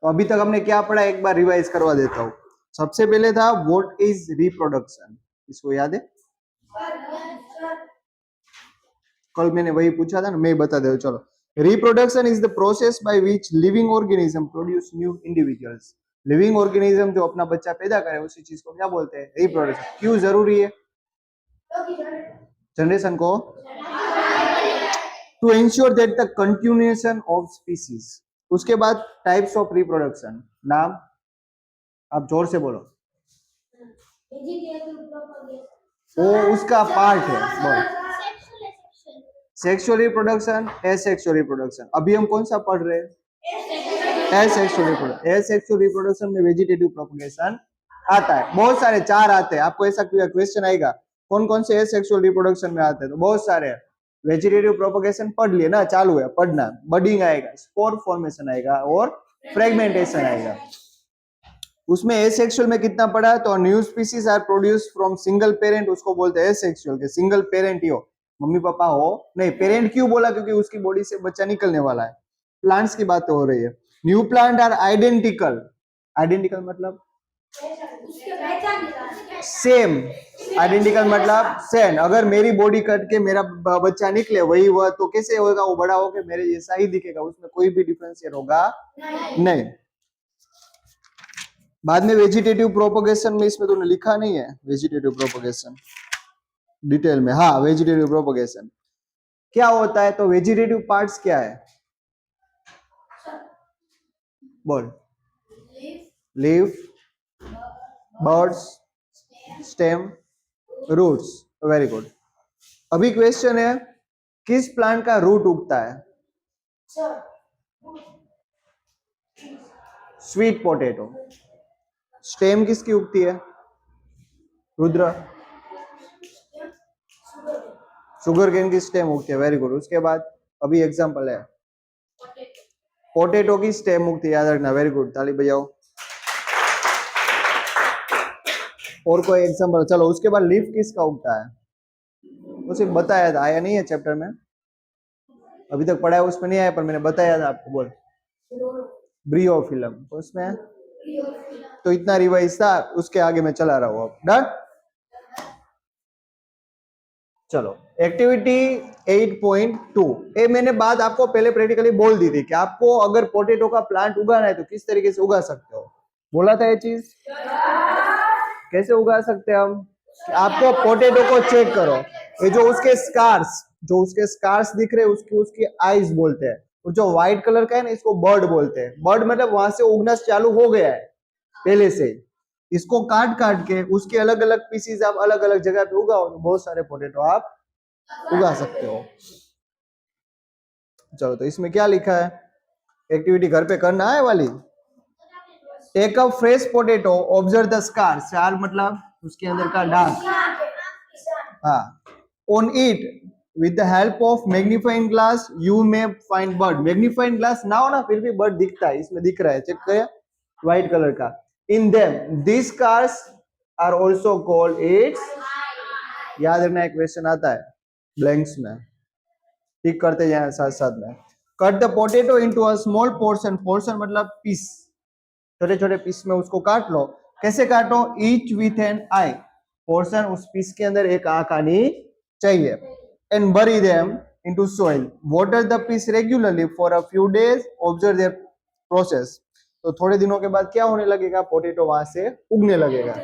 तो अभी तक हमने क्या पढ़ा, एक बार रिवाइज करवा देता हूँ। सबसे पहले था व्हाट इज रिप्रोडक्शन, इसको याद है? कल मैंने वही पूछा था ना, मैं बता दे। चलो, reproduction is the process by which living organism produce new individuals. Living organism जो अपना बच्चा पैदा करे उसी चीज को क्या बोलते हैं? रिप्रोडक्शन। क्यों जरूरी है जनरेशन को? To ensure that the continuation of species. उसके बाद टाइप्स ऑफ रिप्रोडक्शन, नाम आप जोर से बोलो। वो उसका पार्ट है। बोलो। Sexual reproduction, asexual reproduction. अभी हम कौन सा पढ़ रहे हैं? Asexual reproduction. एसेक्सुअल रिप्रोडक्शन में वेजिटेटिव प्रोपगेशन आता है। बहुत सारे, 4 आते हैं। आपको ऐसा क्वेश्चन आएगा कौन कौन से एसेक्सुअल रिप्रोडक्शन में आते हैं, तो बहुत सारे हैं। वेजिटेटिव प्रोपगेशन पढ़ लिए ना, चालू है पढ़ना। बडिंग आएगा, स्पोर फॉर्मेशन आएगा और फ्रेगमेंटेशन आएगा। उसमें एसेक्सुअल में कितना पढ़ा? तो new species are produce from single parent, उसको बोलते हैं एसेक्सुअल के। सिंगल पेरेंट ही हो, मम्मी पापा हो नहीं। पेरेंट क्यों बोला? क्योंकि उसकी बॉडी से बच्चा निकलने वाला है। प्लांट्स की बात हो रही है। New plant are identical. Identical मतलब सेम। आइडेंटिकल मतलब सेम। अगर मेरी बॉडी कट के मेरा बच्चा निकले वही हुआ, तो कैसे होगा? वो बड़ा होकर मेरे जैसा ही दिखेगा, उसमें कोई भी डिफरेंशिएट होगा नहीं। बाद में वेजिटेटिव प्रोपगेशन में, इसमें तूने लिखा नहीं है वेजिटेटिव प्रोपगेशन डिटेल में। हाँ, वेजिटेटिव प्रोपगेशन क्या होता है? तो वेजिटेटिव पार्ट्स क्या है? बोल। Leaf, birds, stem, roots. Very good. अभी क्वेश्चन है, किस प्लांट का रूट उगता है? Sweet potato. स्टेम किसकी उगती है? रुद्र। शुगर केन की स्टेम उगती है। Very good. उसके बाद अभी एग्जांपल है, पोटैटो की स्टेम उगती है, याद रखना। वेरी गुड, ताली बजाओ। और कोई एग्जांपल? चलो, उसके बाद लीफ किसका उगता है? वो सिर्फ बताया था, आया नहीं है चैप्टर में, अभी तक पढ़ा है उसमें नहीं आया, पर मैंने बताया था आपको। बोल। ब्रियोफिलम। उसमें तो इतना रिवाइज था, उसके आगे मैं चला रहा हूं। अब डन। चलो, एक्टिविटी 8.2। ये मैंने बात आपको पहले प्रैक्टिकली बोल दी थी कि आपको अगर पोटैटो का प्लांट उगाना है तो किस तरीके से उगा सकते हो। बोला था ये चीज। कैसे उगा सकते हैं हम? आपको पोटैटो को चेक करो, ये जो उसके स्कार्स दिख रहे हैं उसकी आईज बोलते हैं। और जो व्हाइट कलर का है ना, इसको बर्ड बोलते हैं। बर्ड मतलब वहां से उगना चालू हो गया है पहले से। इसको काट काट के उसके अलग अलग पीसीज आप अलग अलग जगह पे उगाओ, तो बहुत सारे पोटैटो आप उगा सकते हो। चलो, तो इसमें क्या लिखा है? एक्टिविटी घर पे करना है वाली। Take a fresh potato, observe the scar. Scar मतलब उसके अंदर का दाग। हाँ। On it with the help of magnifying glass you may find bird. Magnifying glass ना हो ना, फिर भी बर्ड दिखता है। इसमें दिख रहा है, चेक करें, व्हाइट कलर का। In them this cars are also called its. याद रखना, एक क्वेश्चन आता है ब्लैंक्स में, टिक करते जाए साथ साथ में। Cut the potato into a small portion. Portion मतलब पीस, छोटे छोटे पीस में उसको काट लो। कैसे काटो? Each with an eye. Portion, उस पीस के अंदर एक आंख आनी चाहिए। And bury them into soil. Water the piece regularly for a few days, observe their process. तो थोड़े दिनों के बाद क्या होने लगेगा? पोटैटो वहां से उगने लगेगा।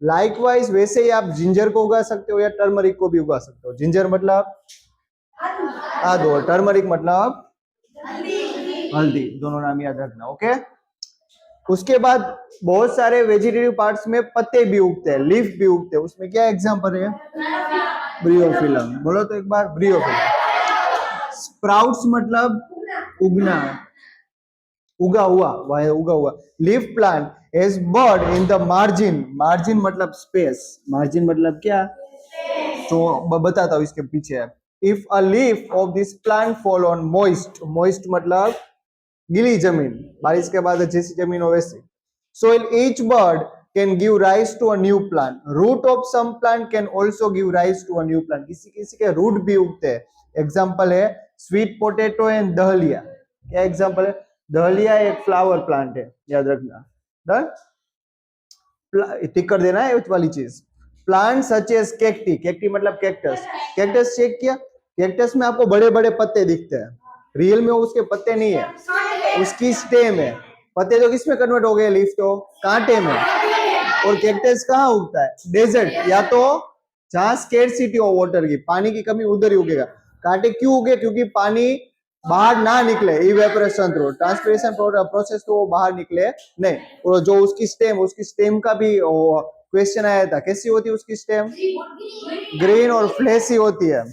लाइकवाइज वैसे ही आप जिंजर को उगा सकते हो या टर्मरिक को भी उगा सकते हो। जिंजर मतलब आदो, और टर्मरिक मतलब हल्दी। दोनों नाम याद रखना। ओके। उसके बाद बहुत सारे वेजिटेटिव पार्ट्स में पत्ते भी उगते हैं, लीफ भी उगते हैं। उसमें क्या एग्जांपल है? ब्रियोफिलम। बोलो तो एक बार, ब्रियोफिलम। स्प्राउट्स मतलब उगना, उगा हुआ, उगा हुआ। Leaf plant has bird in the margin. Margin मतलब स्पेस। मार्जिन मतलब क्या? तो बताता हूँ इसके पीछे है। If a leaf of this plant fall on moist, moist मतलब गीली जमीन, बारिश के बाद जैसी जमीन हो वैसी। Soil each bird can give rise to a new plant. Root of some plant can also give rise to a new plant. किसी किसी के रूट भी उगते हैं। एग्जाम्पल है स्वीट पोटैटो एंड दहलिया। क्या एग्जाम्पल है? दहलिया एक फ्लावर प्लांट है, याद रखना। डन, टिक कर देना है वाली चीज। Plant such as cacti, cacti मतलब कैक्टस। कैक्टस चेक किया, कैक्टस में आपको बड़े बड़े पत्ते दिखते हैं, रियल में उसके पत्ते नहीं है, उसकी स्टेम है। पत्ते तो किस में कन्वर्ट हो गए, लीफ तो कांटे में। और कैक्टस कहाँ उगता है, डेजर्ट, या तो जहां स्केर्सिटी हो वाटर की, पानी की कमी, उधर ही उगेगा। कांटे क्यों उगे, क्योंकि पानी बाहर ना निकले, इवेपोरेशन थ्रू, ट्रांसपिरेशन प्रोसेस तो वो बाहर निकले नहीं। और जो उसकी स्टेम का भी क्वेश्चन आया था, कैसी होती है उसकी स्टेम, ग्रीन और फ्लैशी होती है,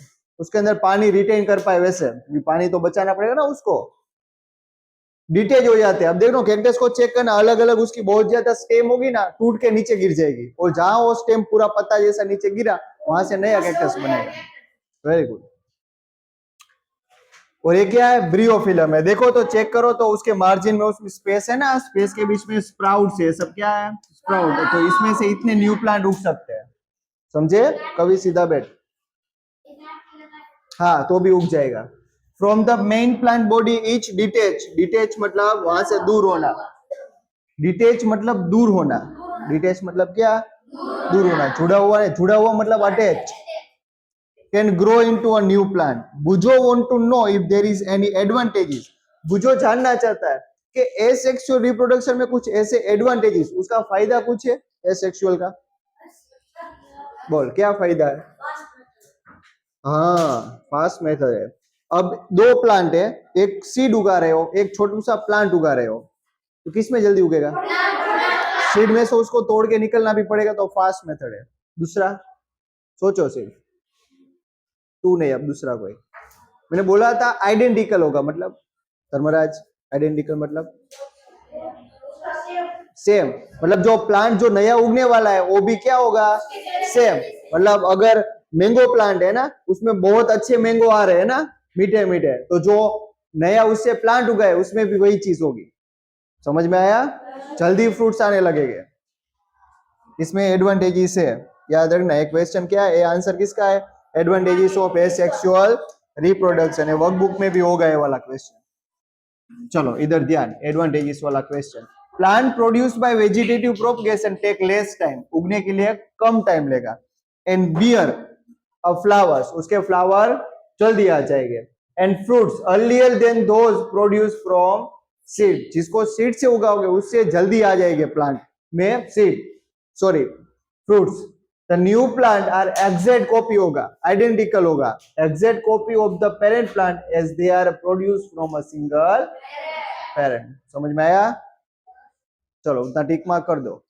उसके अंदर पानी रिटेन कर पाए वैसे, पानी तो बचाना पड़ेगा ना उसको, डिटेच हो जाते हैं। अब देखो कैक्टस को चेक करना, अलग अलग उसकी बहुत ज्यादा स्टेम होगी ना, टूट के नीचे गिर जाएगी, और जहां वो स्टेम पूरा पत्ता जैसा नीचे गिरा, वहां से नया कैक्टस बनेगा। Very good. और ये क्या है, ब्रियोफिलम है। देखो तो चेक करो तो उसके मार्जिन में उसमें स्पेस है ना, स्पेस के बीच में स्प्राउट्स है, सब क्या है, स्प्राउट है। तो इसमें से इतने न्यू प्लांट उग सकते हैं, समझे, कभी सीधा बैठ, हाँ तो भी उग जाएगा। From the main plant body etch detach, detach मतलब वहां से दूर होना, डिटेच मतलब दूर होना, डिटेच मतलब क्या, दूर होना, जुड़ा हुआ मतलब attach. Can grow into a new plant. बुजो want to know if there is any advantages. बुजो जानना चाहता है कि एसेक्सुअल रिप्रोडक्शन में कुछ ऐसे एडवांटेजेस, उसका फायदा कुछ है एसेक्सुअल का, बोल क्या फायदा है। हाँ, फास्ट मेथड है। अब दो प्लांट है, एक सीड उगा रहे हो, एक छोटा सा प्लांट उगा रहे हो, तो किस में जल्दी उगेगा, सीड में से उसको तोड़ के निकलना भी पड़ेगा, तो फास्ट मेथड है। दूसरा सोचो, सिर्फ तू नहीं, अब दूसरा कोई। मैंने बोला था आइडेंटिकल होगा, मतलब धर्मराज, आइडेंटिकल मतलब सेम, मतलब जो प्लांट जो नया उगने वाला है वो भी क्या होगा, सेम। मतलब अगर मैंगो प्लांट है ना, उसमें बहुत अच्छे मैंगो आ रहे हैं ना, मीठे मीठे, तो जो नया उससे प्लांट उगा है उसमें भी वही चीज होगी। समझ में आया, जल्दी फ्रूट्स आने लगेंगे, इसमें एडवांटेजेस है, याद रखना। एक क्वेश्चन क्या है, आंसर किसका है, एडवांटेजेस ऑफ एसेक्सुअल रिप्रोडक्शन है, वर्कबुक में भी होगा ये वाला क्वेश्चन। चलो इधर ध्यान, एडवांटेजेस वाला question. Plant produce by vegetative propagation take less time, उगने के लिए कम टाइम लेगा। एंड बियर अ फ्लावर्स, उसके फ्लावर जल्दी आ जाएंगे। And fruits earlier than those produce from seed, जिसको सीड से उगाओगे उससे जल्दी आ जाएंगे प्लांट में seed, sorry fruits. The new plant are exact copy होगा, आइडेंटिकल होगा, exact copy of the parent plant as they are produce from a single parent. समझ में आया, चलो उतना टिक मार्क कर दो।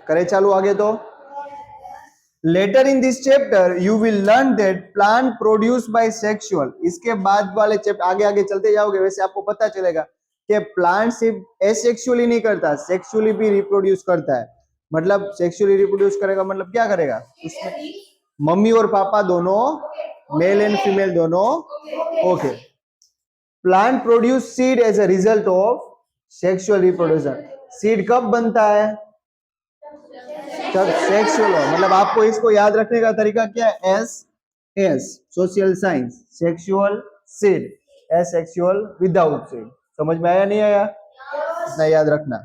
करे चालू आगे तो, later in this chapter you will learn that plant produce by sexual. इसके बाद वाले चैप्टर आगे आगे चलते जाओगे वैसे आपको पता चलेगा कि प्लांट सिर्फ एसेक्सुअली नहीं करता, सेक्सुअली भी रिप्रोड्यूस करता है। मतलब सेक्सुअली रिप्रोड्यूस करेगा मतलब क्या करेगा, उसमें मम्मी और पापा दोनों, मेल एंड फीमेल दोनों, okay. Plant produce seed as a result of sexual reproduction. Seed कब बनता है, जब सेक्सुअल हो। मतलब आपको इसको याद रखने का तरीका क्या है, S social science, sexual seed, asexual without seed. समझ में आया नहीं आया, इतना याद रखना।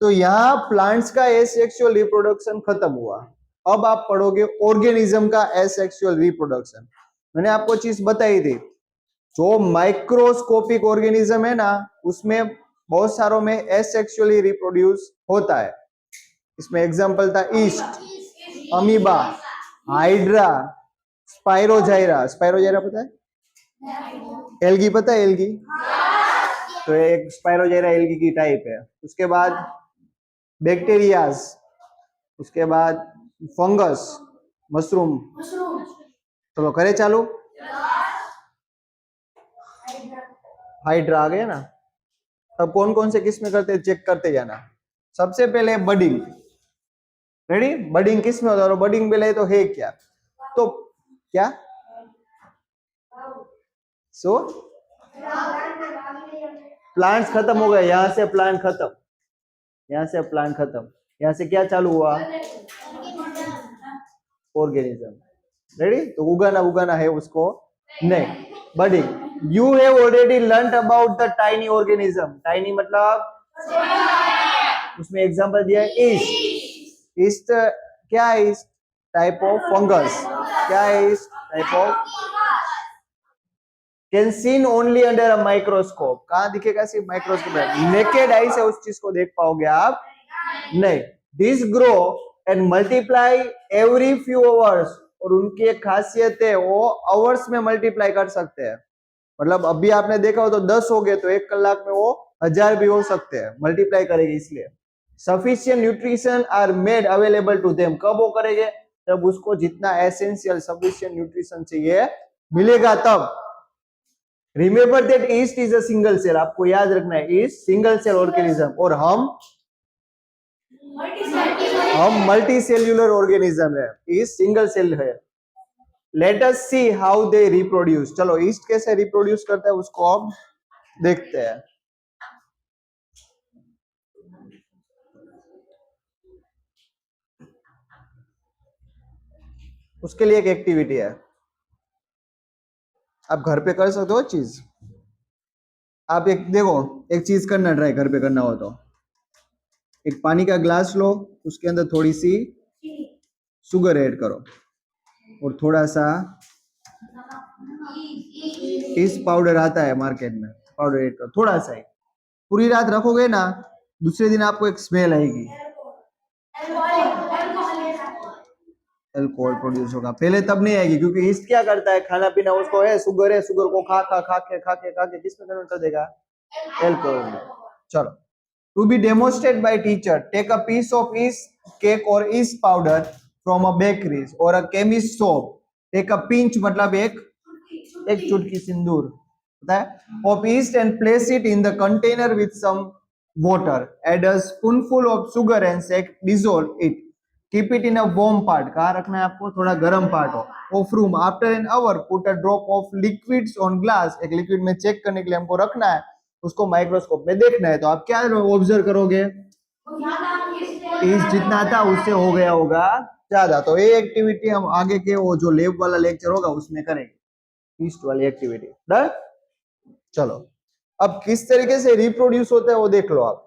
तो यहाँ प्लांट्स का एसेक्सुअल रिप्रोडक्शन खत्म हुआ। अब आप पढ़ोगे ऑर्गेनिज्म का एसेक्सुअल रिप्रोडक्शन। मैंने आपको चीज बताई थी, जो माइक्रोस्कोपिक ऑर्गेनिज्म है ना, उसमें बहुत सारों में एसेक्सुअली रिप्रोड्यूस होता है। इसमें एग्जांपल था ईस्ट, अमीबा, हाइड्रा, स्पाइरोजाइरा। स्पाइरोजाइरा पता है, एल्गी पता है, एल्गी, तो एक स्पाइरोजाइरा एल्गी की टाइप है। उसके बाद बैक्टीरियाज, उसके बाद फंगस, मशरूम। चलो करे चालू, हाइड्रा आ गया ना। अब कौन कौन से किस में करते चेक करते जाना। सबसे पहले बडिंग, रेडी, बडिंग किस में होता है, बडिंग पहले तो है क्या, तो क्या सो प्लांट्स खत्म हो गए, यहां से प्लांट खत्म, यहां से प्लांट खत्म, यहां से क्या चालू हुआ, ऑर्गेनिज्म। रेडी? तो उगाना उगाना है उसको नहीं। Buddy, you have already learn about the tiny organism. Tiny मतलब उसमें एग्जांपल दिया है ईस्ट। ईस्ट क्या है? Yeast type of fungus. क्या है yeast? Type of can seen only under a microscope. कहां दिखेगा? सिर्फ माइक्रोस्कोप में। नेकेड आई से उस चीज को देख पाओगे आप नहीं। This grow and multiply every few hours. और उनकी एक खासियत है वो आवर्स में मल्टीप्लाई कर सकते हैं। मतलब अभी आपने देखा हो तो 10 हो गए तो 1 कलाक में वो 1000 भी हो सकते हैं। मल्टीप्लाई करेगी इसलिए। Sufficient nutrition are made available to them. कब वो करेंगे? जब उसको जितना एसेंशियल सफिशिएंट न्यूट्रिशन चाहिए मिलेगा तब। Remember that yeast is a single cell. आपको याद रखना है ईस्ट सिंगल सेल ऑर्गेनिज्म और हम मल्टी सेल्यूलर ऑर्गेनिज्म है। ईस्ट सिंगल सेल है। Let us see how they reproduce. चलो ईस्ट कैसे रिप्रोड्यूस करता है उसको अब देखते हैं। उसके लिए एक एक्टिविटी है, आप घर पे कर सकते हो चीज। आप एक देखो, एक चीज करना ट्राई घर पे करना हो तो एक पानी का ग्लास लो, उसके अंदर थोड़ी सी शुगर ऐड करो और थोड़ा सा ईस्ट पाउडर आता है मार्केट में, पाउडर ऐड करो थोड़ा सा ही। पूरी रात रखोगे ना, दूसरे दिन आपको एक स्मेल आएगी, अल्कोहल प्रोड्यूस होगा। पहले तब नहीं आएगी क्योंकि ईस्ट क्या करता है, खाना पीना उसको है, शुगर को खा के किस में कन्वर्ट कर देगा? अल्कोहल में। चलो, to be demonstrate by teacher, take a piece of yeast cake और yeast powder from a bakeries और a chemist shop, take a pinch मतलब एक चुटकी सिंदूर पता है of yeast and place it in the container with some water, add a spoonful of sugar and shake, dissolve it, keep it in a warm part, कहाँ रखना है आपको? थोड़ा गर्म पार्ट हो of room, after an hour put a drop of liquids on glass, एक liquid में check करने के लिए हमको रखना है, उसको माइक्रोस्कोप में देखना है। तो आप क्या ऑब्जर्व करोगे? इस जितना था उससे हो गया होगा ज्यादा। तो ये एक्टिविटी हम आगे के वो जो लैब वाला लेक्चर होगा उसमें करेंगे, ईस्ट वाली एक्टिविटी। डन? चलो, अब किस तरीके से रिप्रोड्यूस होता है वो देख लो आप।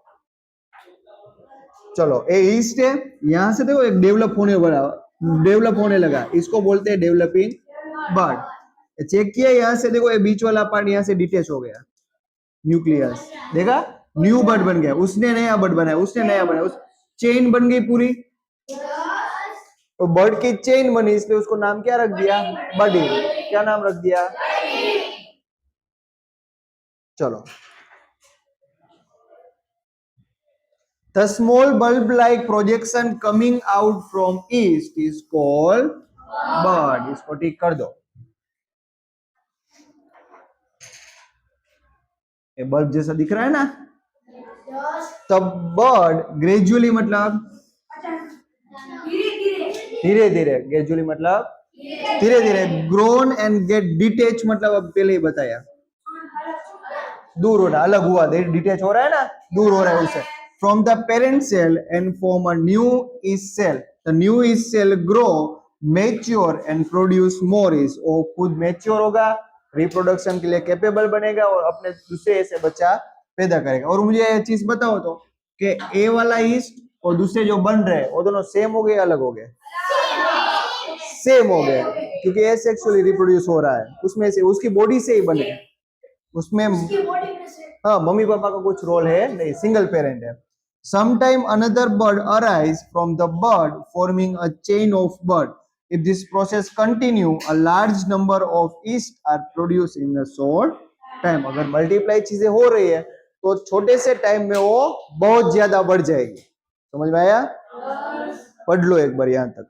चलो, ये ईस्ट है, यहां से देखो एक डेवलप होने लगा, इसको बोलते हैं डेवलपिंग बर्ड। चेक किया, यहां से देखो ये बीच वाला पार्ट यहां से डिटेच हो गया, न्यूक्लियस, देखा? न्यू बर्ड बन गया, उसने नया बर्ड बनाया, उसने नया बनाया, उस चेन बन गई पूरी। तो बर्ड की चेन बनी, इसलिए उसको नाम क्या रख दिया? बडी। क्या नाम रख दिया? चलो, the small bulb-like projection coming out from east is called bud. इसको टिक कर दो। ये बल्ब जैसा दिख रहा है ना? तब बर्ड ग्रेजुअली मतलब धीरे धीरे, ग्रेजुअली मतलब धीरे धीरे, ग्रोन एंड गेट डिटेच मतलब अब पहले ही बताया, दूर हो रहा, अलग हुआ, डिटेच हो रहा है ना, दूर हो रहा है उससे। From the parent cell and form a new yeast cell, the new yeast cell grow mature and produce more yeast. वो खुद मैच्योर होगा, रिप्रोडक्शन के लिए कैपेबल बनेगा और अपने दूसरे ऐसे बच्चा पैदा करेगा। और मुझे ये चीज बताओ तो कि ए वाला ईस्ट और दूसरे जो बन रहे वो दोनों सेम हो गए, अलग हो गए? सेम हो गए, क्योंकि एसेक्सुअली रिप्रोड्यूस हो रहा है, उसमें से उसकी बॉडी से ही बने, उसमें हाँ मम्मी पापा का कुछ रोल है नहीं, सिंगल पेरेंट है। Sometime another bird arise from the bird forming a chain of bird. If this process continue, a large number of yeast are produced in a short time. अगर multiply चीजें हो रही है तो छोटे से टाइम में वो बहुत ज्यादा बढ़ जाएगी। समझ में आया? पढ़ लो एक बार यहाँ तक।